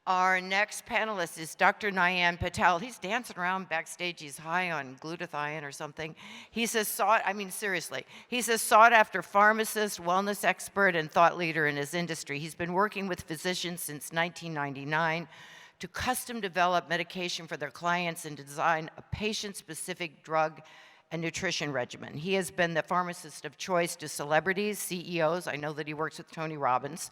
Our next panelist is Dr. Nayan Patel. He's dancing around backstage. He's high on glutathione or something. He's a seriously, he's a sought-after pharmacist, wellness expert, and thought leader in his industry. He's been working with physicians since 1999 to custom develop medication for their clients and design a patient-specific drug and nutrition regimen. He has been the pharmacist of choice to celebrities, CEOs, I know that he works with Tony Robbins,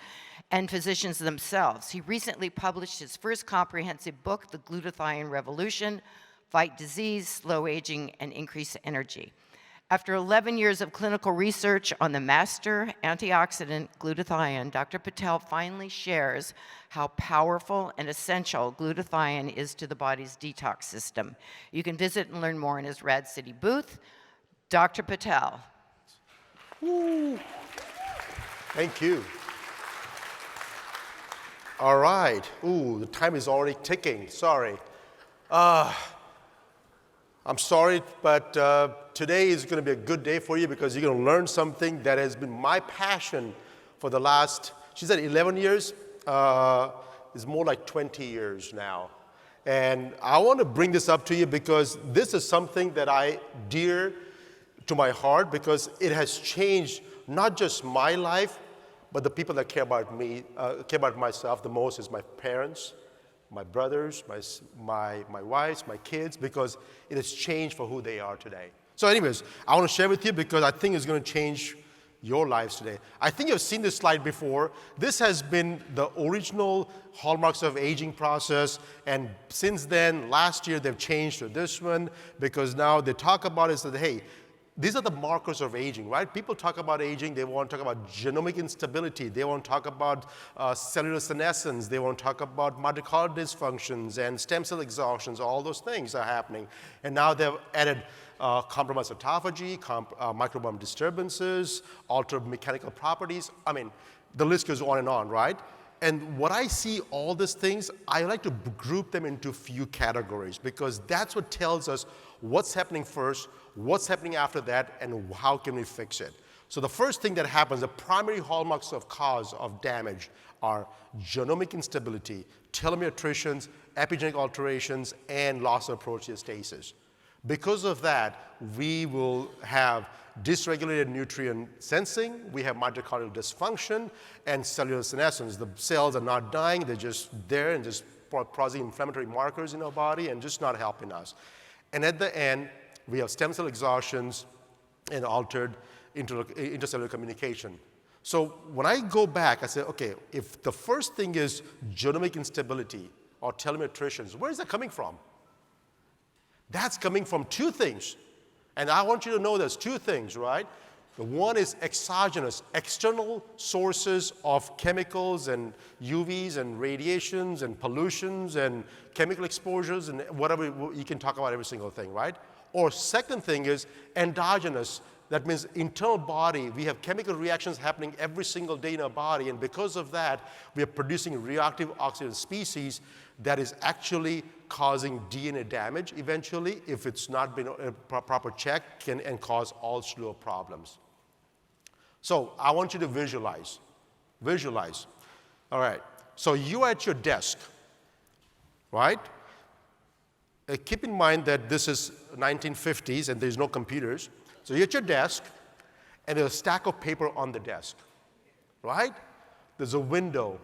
and physicians themselves. He recently published his first comprehensive book, The Glutathione Revolution: Fight Disease, Slow Aging, and Increase Energy. After 11 years of clinical research on the master antioxidant glutathione, Dr. Patel finally shares how powerful and essential glutathione is to the body's detox system. You can visit and learn more in his Rad City booth. Dr. Patel. Woo. Thank you. All right. Ooh, the time is already ticking. Sorry. I'm sorry, but today is going to be a good day for you because you're going to learn something that has been my passion for the last, she said 11 years, it's more like 20 years now. And I want to bring this up to you because this is something that I dear to my heart because it has changed not just my life, but the people that care about me, care about myself the most is my parents, my brothers, my wives, my kids, because it has changed for who they are today. So anyways, I want to share with you because I think it's going to change your lives today. I think you've seen this slide before. This has been the original hallmarks of aging process, and since then, last year, they've changed to this one because now they talk about it that, hey, these are the markers of aging, right? People talk about aging, they want to talk about genomic instability, they want to talk about cellular senescence, they want to talk about mitochondrial dysfunctions and stem cell exhaustions, all those things are happening. And now they've added compromised autophagy, microbiome disturbances, altered mechanical properties. I mean, the list goes on, right? And what I see all these things, I like to group them into few categories because that's what tells us what's happening first, what's happening after that, and how can we fix it. So the first thing that happens, the primary hallmarks of cause of damage are genomic instability, telomere attritions, epigenetic alterations, and loss of proteostasis. Because of that, we will have dysregulated nutrient sensing, we have mitochondrial dysfunction, and cellular senescence. The cells are not dying, they're just there and just processing inflammatory markers in our body and just not helping us. And at the end, we have stem cell exhaustions and altered intercellular communication. So when I go back, I say, okay, if the first thing is genomic instability or telomere attritions, where is that coming from? That's coming from two things. And I want you to know there's two things, right? The one is exogenous, external sources of chemicals and UVs and radiations and pollutions and chemical exposures and whatever, you can talk about every single thing, right? Or second thing is endogenous. That means internal body. We have chemical reactions happening every single day in our body, and because of that, we are producing reactive oxygen species that is actually causing DNA damage eventually if it's not been a proper check and cause all slew of problems. So I want you to visualize. Visualize. All right. So you're at your desk, right? Keep in mind that this is 1950s and there's no computers. So you're at your desk, and there's a stack of paper on the desk, right? There's a window,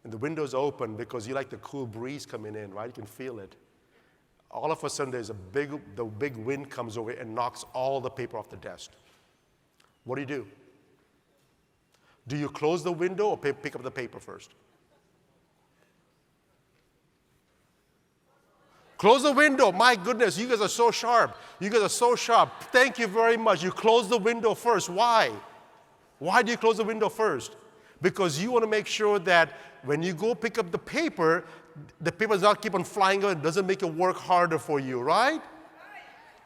and the window's open because you like the cool breeze coming in, right? You can feel it. All of a sudden, the big wind comes over and knocks all the paper off the desk. What do? Do you close the window or pick up the paper first? Close the window. My goodness, you guys are so sharp. You guys are so sharp. Thank you very much. You close the window first. Why? Why do you close the window first? Because you want to make sure that when you go pick up the paper does not keep on flying out. It doesn't make it work harder for you, right?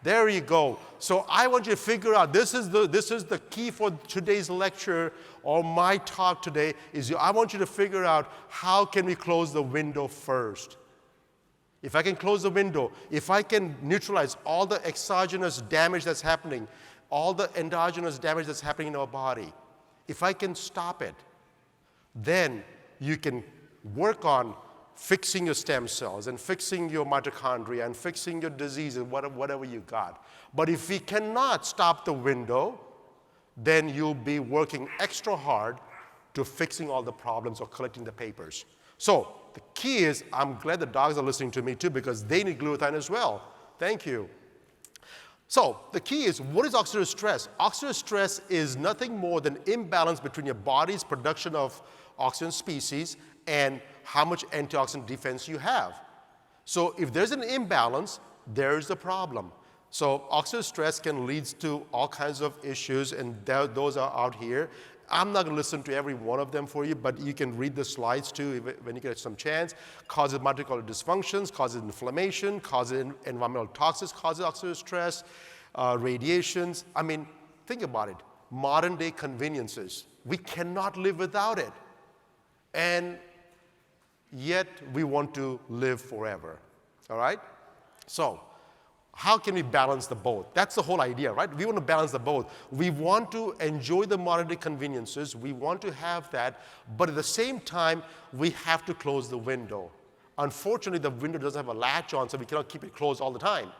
There you go. So I want you to figure out, this is the key for today's lecture or my talk today, is I want you to figure out how can we close the window first. If I can close the window, if I can neutralize all the exogenous damage that's happening, all the endogenous damage that's happening in our body, if I can stop it, then you can work on fixing your stem cells and fixing your mitochondria and fixing your diseases, whatever you got. But if we cannot stop the window, then you'll be working extra hard to fixing all the problems or collecting the papers. So the key is, I'm glad the dogs are listening to me too, because they need glutathione as well. Thank you. So the key is, what is oxidative stress? Oxidative stress is nothing more than imbalance between your body's production of oxygen species and how much antioxidant defense you have. So if there's an imbalance, there's the problem. So oxidative stress can lead to all kinds of issues, and those are out here. I'm not going to listen to every one of them for you, but you can read the slides too when you get some chance. Causes mitochondrial dysfunctions, causes inflammation, causes environmental toxins, causes oxidative stress, radiations. I mean, think about it. Modern day conveniences. We cannot live without it. And yet we want to live forever. All right? So, how can we balance the both? That's the whole idea, right? We want to balance the both. We want to enjoy the modern day conveniences. We want to have that. But at the same time, we have to close the window. Unfortunately, the window doesn't have a latch on, so we cannot keep it closed all the time.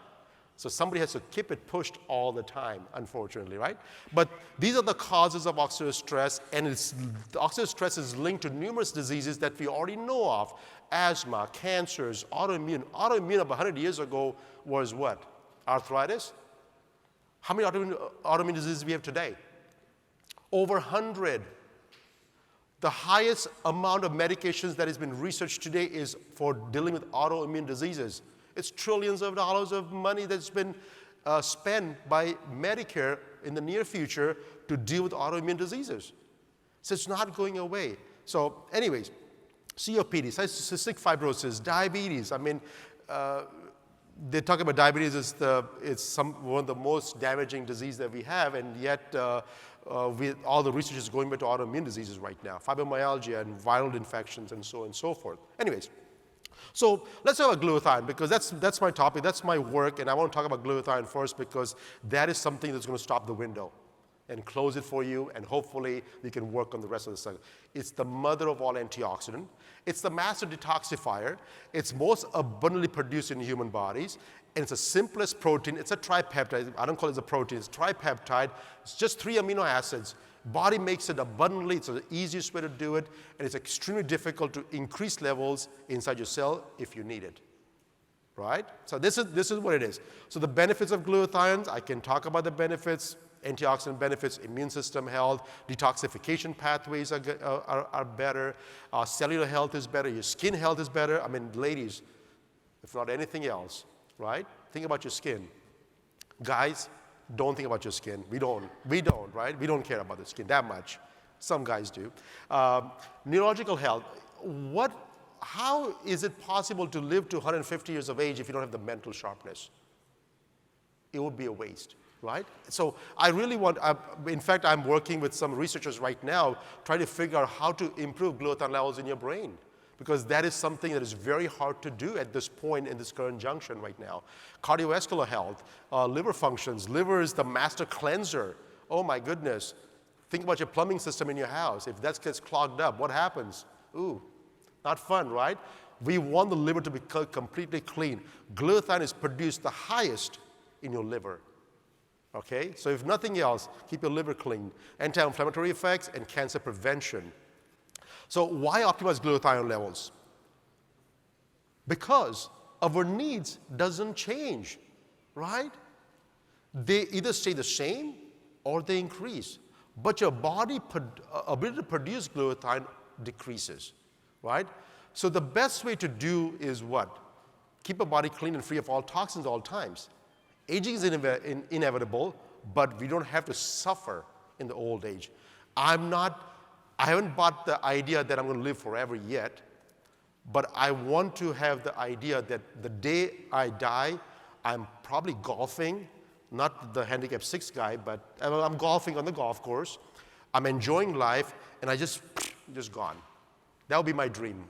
So somebody has to keep it pushed all the time, unfortunately, right? But these are the causes of oxidative stress, and the oxidative stress is linked to numerous diseases that we already know of. Asthma, cancers, autoimmune. Autoimmune of 100 years ago was what? Arthritis? How many autoimmune diseases do we have today? Over 100. The highest amount of medications that has been researched today is for dealing with autoimmune diseases. It's trillions of dollars of money that's been spent by Medicare in the near future to deal with autoimmune diseases. So it's not going away. So anyways, COPD, cystic fibrosis, diabetes. I mean, they talk about diabetes as one of the most damaging disease that we have, and yet all the research is going back to autoimmune diseases right now, fibromyalgia and viral infections and so on and so forth. Anyways, so let's talk about glutathione, because that's my topic, that's my work, and I want to talk about glutathione first because that is something that's going to stop the window and close it for you, and hopefully you can work on the rest of the cycle. It's the mother of all antioxidant. It's the master detoxifier. It's most abundantly produced in human bodies, and it's the simplest protein. It's a tripeptide. I don't call it a protein. It's tripeptide. It's just 3 amino acids. Body makes it abundantly. It's the easiest way to do it, and it's extremely difficult to increase levels inside your cell if you need it. Right? So this is what it is. So the benefits of glutathione, I can talk about the benefits. Antioxidant benefits, immune system health, detoxification pathways are better, cellular health is better, your skin health is better. I mean, ladies, if not anything else, right? Think about your skin. Guys, don't think about your skin. We don't, right? We don't care about the skin that much. Some guys do. Neurological health. How is it possible to live to 150 years of age if you don't have the mental sharpness? It would be a waste. Right? So I really in fact, I'm working with some researchers right now trying to figure out how to improve glutathione levels in your brain, because that is something that is very hard to do at this point in this current junction right now. Cardiovascular health, liver functions. Liver is the master cleanser. Oh my goodness. Think about your plumbing system in your house. If that gets clogged up, what happens? Ooh, not fun, right? We want the liver to be completely clean. Glutathione is produced the highest in your liver. Okay, so if nothing else, keep your liver clean. Anti-inflammatory effects and cancer prevention. So why optimize glutathione levels? Because our needs doesn't change, right? They either stay the same or they increase. But your body ability to produce glutathione decreases, right? So the best way to do is what? Keep a body clean and free of all toxins all times. Aging is inevitable, but we don't have to suffer in the old age. I haven't bought the idea that I'm going to live forever yet, but I want to have the idea that the day I die, I'm probably golfing, not the handicap 6 guy, but I'm golfing on the golf course. I'm enjoying life, and I just gone. That would be my dream,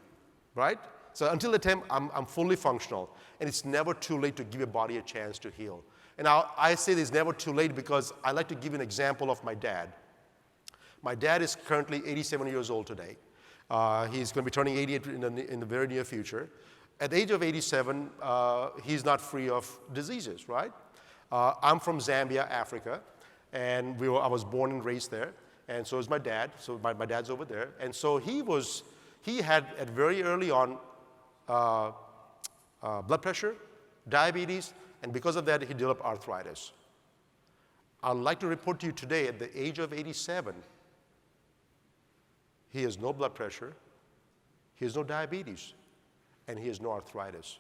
right? So until the time I'm fully functional, and it's never too late to give your body a chance to heal. And I say it's never too late because I like to give an example of my dad. My dad is currently 87 years old today. He's going to be turning 88 in the very near future. At the age of 87, he's not free of diseases, right? I'm from Zambia, Africa, and I was born and raised there, and so is my dad. So my dad's over there, and so he had at very early on blood pressure, diabetes, and because of that, he developed arthritis. I'd like to report to you today, at the age of 87, he has no blood pressure, he has no diabetes, and he has no arthritis.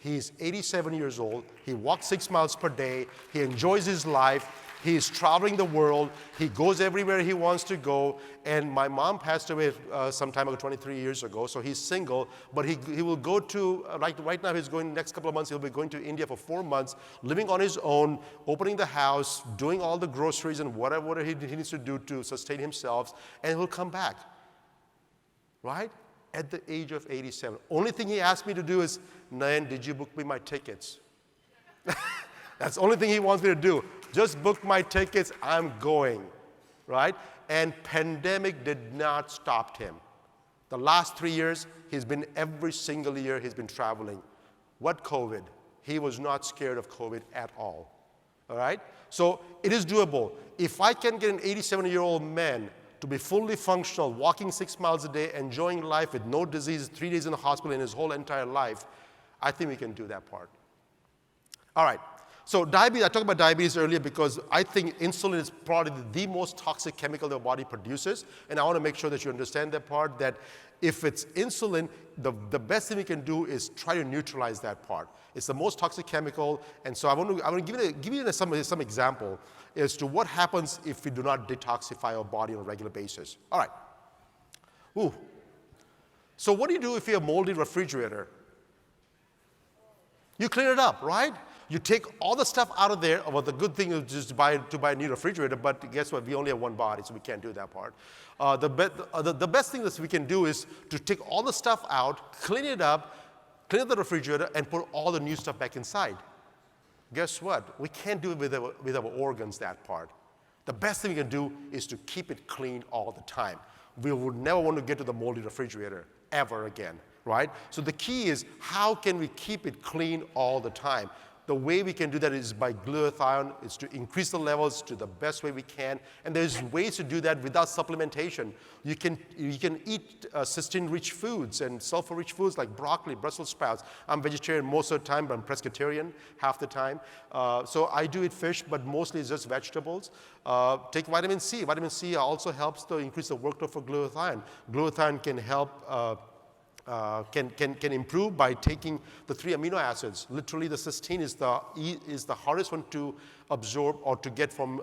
He's 87 years old. He walks 6 miles per day. He enjoys his life. He is traveling the world. He goes everywhere he wants to go. And my mom passed away some time ago, 23 years ago, so he's single. But he will go to, right now he's going, next couple of months, he'll be going to India for 4 months, living on his own, opening the house, doing all the groceries and whatever he needs to do to sustain himself, and he'll come back, right? At the age of 87. Only thing he asked me to do is, Nayan, did you book me my tickets? That's the only thing he wants me to do. Just book my tickets, I'm going, right? And pandemic did not stop him. The last 3 years, he's been every single year he's been traveling. What COVID? He was not scared of COVID at all right? So it is doable. If I can get an 87-year-old man to be fully functional, walking 6 miles a day, enjoying life with no disease, 3 days in the hospital in his whole entire life, I think we can do that part. All right. So diabetes, I talked about diabetes earlier because I think insulin is probably the most toxic chemical the body produces. And I want to make sure that you understand that part, that if it's insulin, the best thing we can do is try to neutralize that part. It's the most toxic chemical. And so I want to give you some example as to what happens if we do not detoxify our body on a regular basis. All right. Ooh. So what do you do if you have a moldy refrigerator? You clean it up, right? You take all the stuff out of there. Well, the good thing is just to buy a new refrigerator, but guess what? We only have one body, so we can't do that part. The best thing that we can do is to take all the stuff out, clean up the refrigerator, and put all the new stuff back inside. Guess what? We can't do it with our organs, that part. The best thing we can do is to keep it clean all the time. We would never want to get to the moldy refrigerator ever again, right? So the key is, how can we keep it clean all the time? The way we can do that is by glutathione, is to increase the levels to the best way we can. And there's ways to do that without supplementation. You can eat cysteine-rich foods and sulfur-rich foods like broccoli, Brussels sprouts. I'm vegetarian most of the time, but I'm pescatarian half the time. So I do eat fish, but mostly it's just vegetables. Take vitamin C. Vitamin C also helps to increase the workload for glutathione. Glutathione can help can improve by taking the 3 amino acids. Literally, the cysteine is the hardest one to absorb or to get from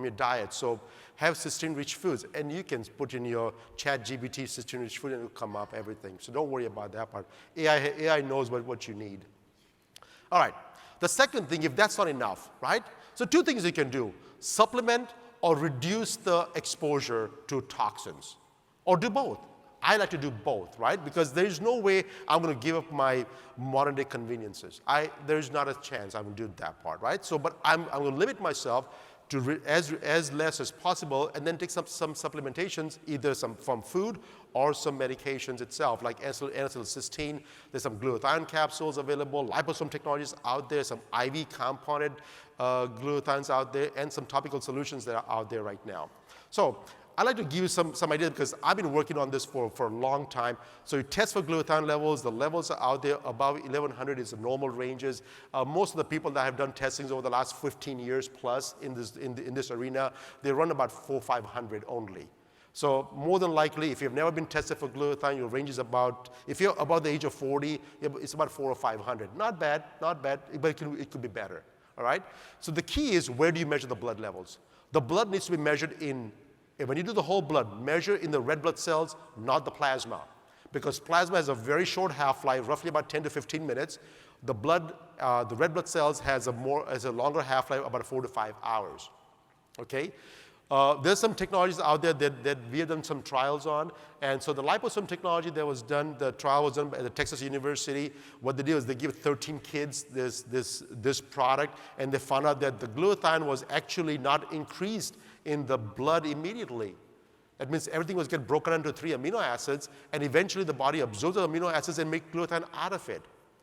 your diet. So have cysteine-rich foods, and you can put in your ChatGPT cysteine-rich food, and it'll come up everything. So don't worry about that part. AI knows what you need. All right. The second thing, if that's not enough, right? So 2 things you can do: supplement or reduce the exposure to toxins, or do both. I like to do both, right? Because there's no way I'm going to give up my modern day conveniences. There's not a chance I'm going to do that part, right? So, but I'm going to limit myself to as less as possible, and then take some supplementations, either from food or some medications itself, like N-acetylcysteine. There's some glutathione capsules available, liposome technologies out there, some IV compounded glutathiones out there, and some topical solutions that are out there right now. So I'd like to give you some ideas, because I've been working on this for a long time. So you test for glutathione levels. The levels are out there. Above 1,100 is the normal ranges. Most of the people that have done testings over the last 15 years plus in this arena, they run about 400 or 500 only. So more than likely, if you've never been tested for glutathione, your range is about, if you're above the age of 40, it's about 400 or 500. Not bad, but it could be better, all right? So the key is, where do you measure the blood levels? The blood needs to be measured when you do the whole blood, measure in the red blood cells, not the plasma. Because plasma has a very short half-life, roughly about 10 to 15 minutes. The red blood cells has a longer half-life, about 4 to 5 hours. Okay? There's some technologies out there that we have done some trials on. And so the liposome technology that was done, the trial was done at the Texas University. What they did is they give 13 kids this product, and they found out that the glutathione was actually not increased in the blood immediately. That means everything was get broken into 3 amino acids, and eventually the body absorbs the amino acids and make glutathione out of it.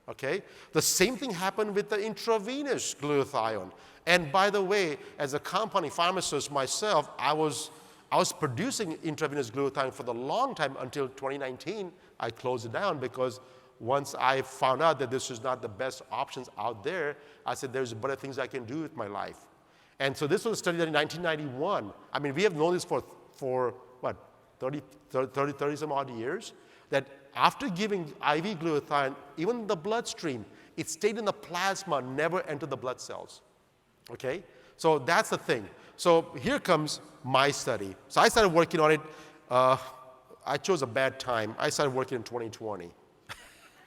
Okay? The same thing happened with the intravenous glutathione. And by the way, as a compounding pharmacist myself, I was producing intravenous glutathione for the long time until 2019. I closed it down because once I found out that this was not the best options out there, I said there's better things I can do with my life. And so this was a study done in 1991. I mean, we have known this for what, 30 some odd years, that after giving IV glutathione, even in the bloodstream, it stayed in the plasma, never entered the blood cells. Okay? So that's the thing. So here comes my study. So I started working on it. I chose a bad time. I started working in 2020.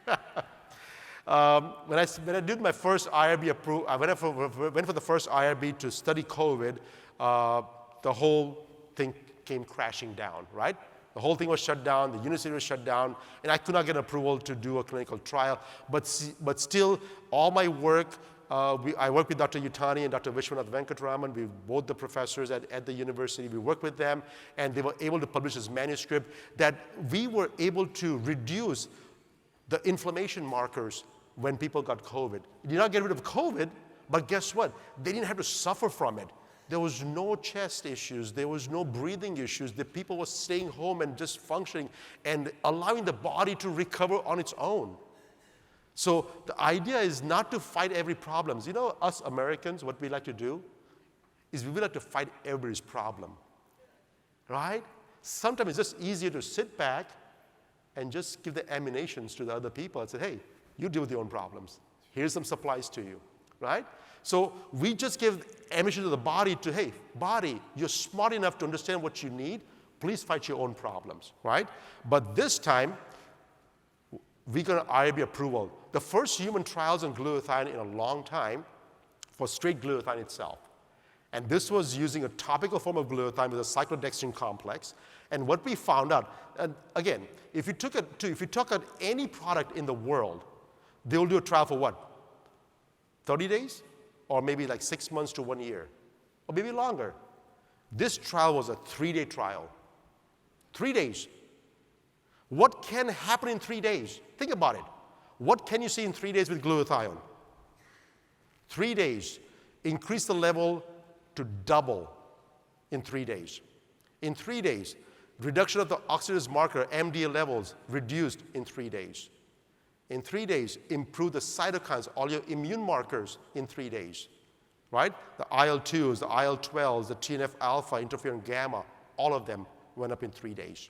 When I did my first IRB approval, I went for the first IRB to study COVID, the whole thing came crashing down, right? The whole thing was shut down, the university was shut down, and I could not get approval to do a clinical trial. But still, all my work, I worked with Dr. Yutani and Dr. Vishwanath Venkatraman, we both the professors at the university, we worked with them, and they were able to publish this manuscript that we were able to reduce the inflammation markers when people got COVID. You did not get rid of COVID, but guess what? They didn't have to suffer from it. There was no chest issues. There was no breathing issues. The people were staying home and just functioning and allowing the body to recover on its own. So the idea is not to fight every problem. You know, us Americans, what we like to do is we like to fight everybody's problem, right? Sometimes it's just easier to sit back and just give the ammunitions to the other people and say, hey, you deal with your own problems. Here's some supplies to you, right? So we just give ammunition to the body to, hey, body, you're smart enough to understand what you need. Please fight your own problems, right? But this time, we got an IRB approval. The first human trials on glutathione in a long time for straight glutathione itself. And this was using a topical form of glutathione with a cyclodextrin complex. And what we found out, and again, if you took out any product in the world, they will do a trial for what? 30 days? Or maybe like 6 months to 1 year, or maybe longer. This trial was a 3-day trial. 3 days. What can happen in 3 days? Think about it. What can you see in 3 days with glutathione? 3 days. Increase the level to double in 3 days. In 3 days, reduction of the oxidative marker, MDA levels, reduced in 3 days. In 3 days, improve the cytokines, all your immune markers in 3 days, right? The IL-2s, the IL-12s, the TNF-alpha, interferon gamma, all of them went up in 3 days.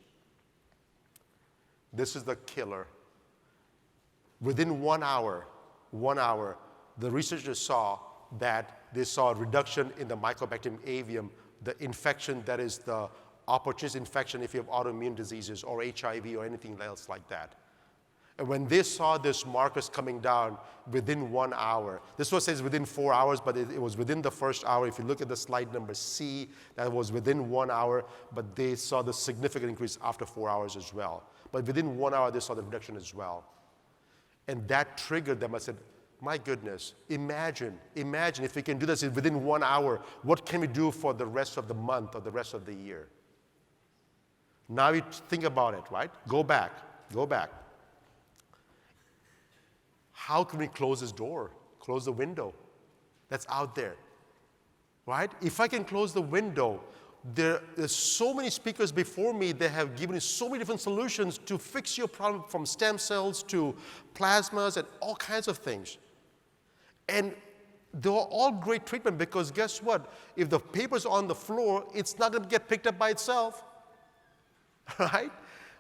This is the killer. Within 1 hour, the researchers saw that they saw a reduction in the Mycobacterium avium, the infection that is the opportunist infection if you have autoimmune diseases or HIV or anything else like that. And when they saw this markers coming down within 1 hour, this one says within 4 hours, but it was within the first hour. If you look at the slide number C, that was within 1 hour, but they saw the significant increase after 4 hours as well. But within 1 hour, they saw the reduction as well. And that triggered them. I said, my goodness, imagine if we can do this within 1 hour, what can we do for the rest of the month or the rest of the year? Now you think about it, right? Go back. How can we close this door, close the window that's out there, right? If I can close the window, there's so many speakers before me that have given you so many different solutions to fix your problem, from stem cells to plasmas and all kinds of things. And they're all great treatment because guess what? If the paper's on the floor, it's not going to get picked up by itself, right?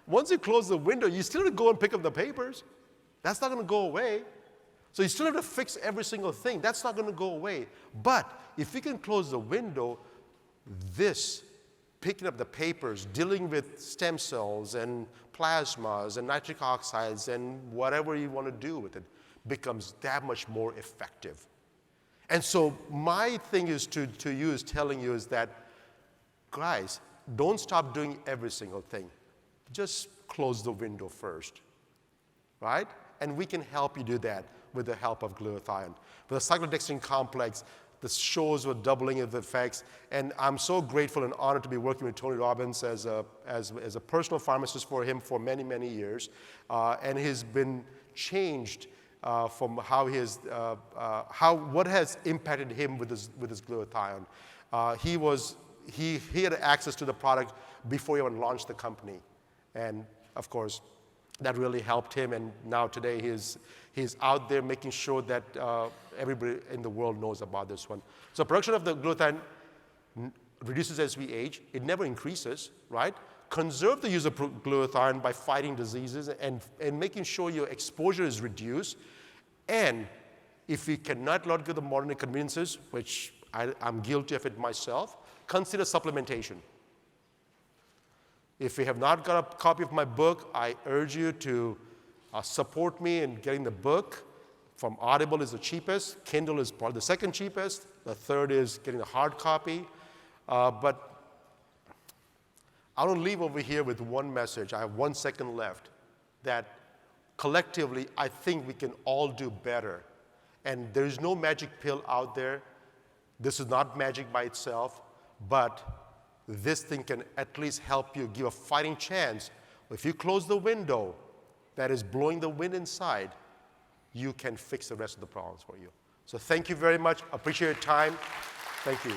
Once you close the window, you still have to go and pick up the papers. That's not going to go away. So you still have to fix every single thing. That's not going to go away. But if you can close the window, this, picking up the papers, dealing with stem cells and plasmas and nitric oxides and whatever you want to do with it, becomes that much more effective. And so my thing is telling you is that, guys, don't stop doing every single thing. Just close the window first, right? And we can help you do that with the help of glutathione. With the cyclodextrin complex, The shows were doubling of the effects. And I'm so grateful and honored to be working with Tony Robbins as a personal pharmacist for him for many, many years. And he's been changed from how he has, what has impacted him with his glutathione. He had access to the product before he even launched the company. And of course, that really helped him. And now today he's out there making sure that everybody in the world knows about this one. So production of the glutathione reduces as we age. It never increases, right? Conserve the use of glutathione by fighting diseases and making sure your exposure is reduced. And if you cannot let go of the modern conveniences, which I'm guilty of it myself, consider supplementation. If you have not got a copy of my book, I urge you to support me in getting the book. From Audible is the cheapest. Kindle is probably the second cheapest. The third is getting the hard copy. But I want to leave over here with one message. I have 1 second left. That collectively, I think we can all do better. And there is no magic pill out there. This is not magic by itself. But this thing can at least help you, give a fighting chance. If you close the window that is blowing the wind inside, you can fix the rest of the problems for you. So thank you very much. Appreciate your time. Thank you.